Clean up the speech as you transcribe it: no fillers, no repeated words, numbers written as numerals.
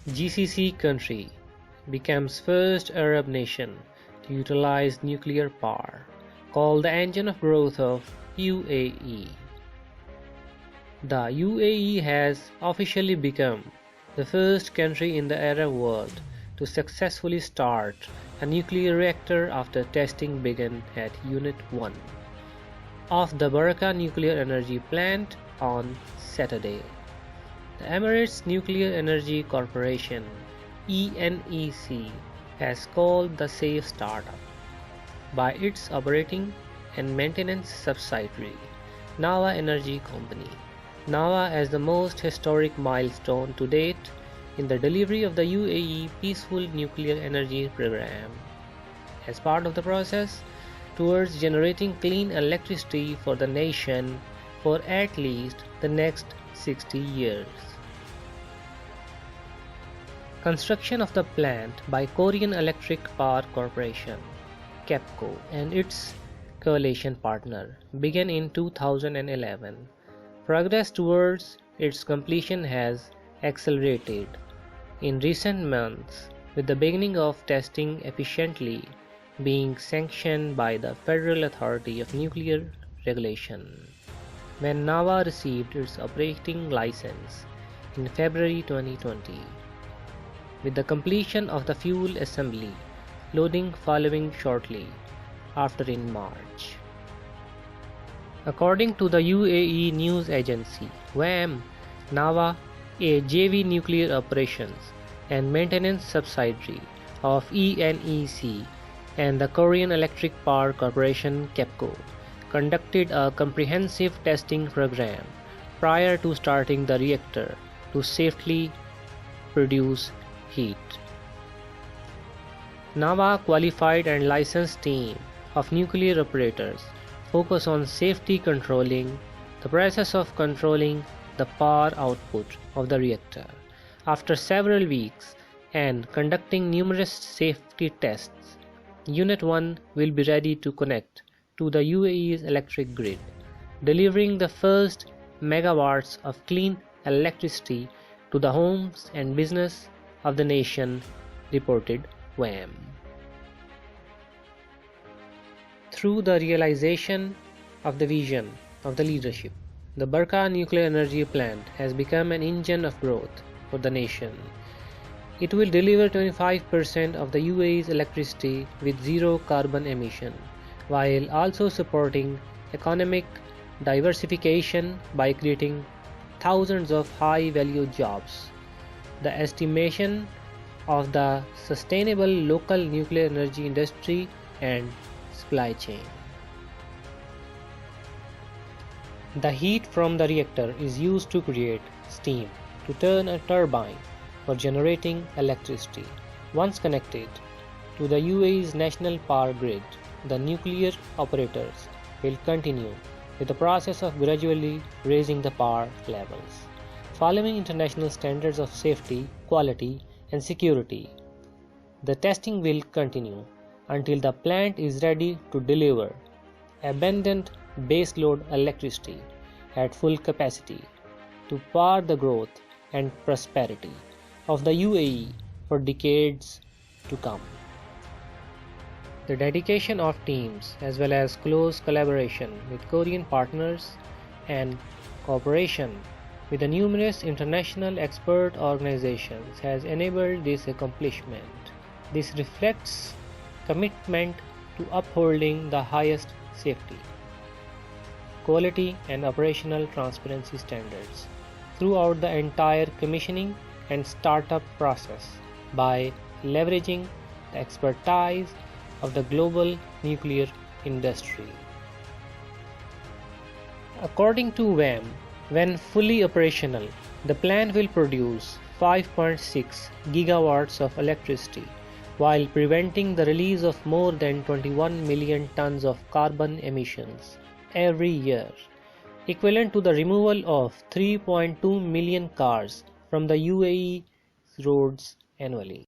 GCC country becomes first Arab nation to utilize nuclear power, called the engine of growth of UAE. The UAE has officially become the first country in the Arab world to successfully start a nuclear reactor after testing began at Unit 1 of the Baraka Nuclear Energy Plant on Saturday. The Emirates Nuclear Energy Corporation (ENEC) has called the safe startup by its operating and maintenance subsidiary, Nawa Energy Company. Nawa as the most historic milestone to date in the delivery of the UAE peaceful nuclear energy program. As part of the process towards generating clean electricity for the nation for at least the next 60 years. Construction of the plant by Korean Electric Power Corporation (KEPCO) and its coalition partner began in 2011. Progress towards its completion has accelerated in recent months, with the beginning of testing efficiently being sanctioned by the Federal Authority of Nuclear Regulation, when Nawa received its operating license in February 2020, with the completion of the fuel assembly loading following shortly after in March. According to the UAE news agency WAM, Nawa, a JV nuclear operations and maintenance subsidiary of ENEC and the Korean Electric Power Corporation (KEPCO), conducted a comprehensive testing program prior to starting the reactor to safely produce heat. Nawa qualified and licensed team of nuclear operators focus on safety controlling the process of controlling the power output of the reactor. After several weeks and conducting numerous safety tests, Unit 1 will be ready to connect to the UAE's electric grid, delivering the first megawatts of clean electricity to the homes and business of the nation, reported WAM. Through the realization of the vision of the leadership, the Baraka Nuclear Energy Plant has become an engine of growth for the nation. It will deliver 25% of the UAE's electricity with zero carbon emission, while also supporting economic diversification by creating thousands of high-value jobs. The estimation of the sustainable local nuclear energy industry and supply chain. The heat from the reactor is used to create steam to turn a turbine for generating electricity. Once connected to the UAE's national power grid, the nuclear operators will continue with the process of gradually raising the power levels, following international standards of safety, quality, and security. The testing will continue until the plant is ready to deliver abundant baseload electricity at full capacity to power the growth and prosperity of the UAE for decades to come. The dedication of teams as well as close collaboration with Korean partners and cooperation with the numerous international expert organizations has enabled this accomplishment. This reflects commitment to upholding the highest safety, quality and operational transparency standards throughout the entire commissioning and startup process by leveraging the expertise of the global nuclear industry. According to WAM, when fully operational, the plant will produce 5.6 gigawatts of electricity while preventing the release of more than 21 million tons of carbon emissions every year, equivalent to the removal of 3.2 million cars from the UAE's roads annually.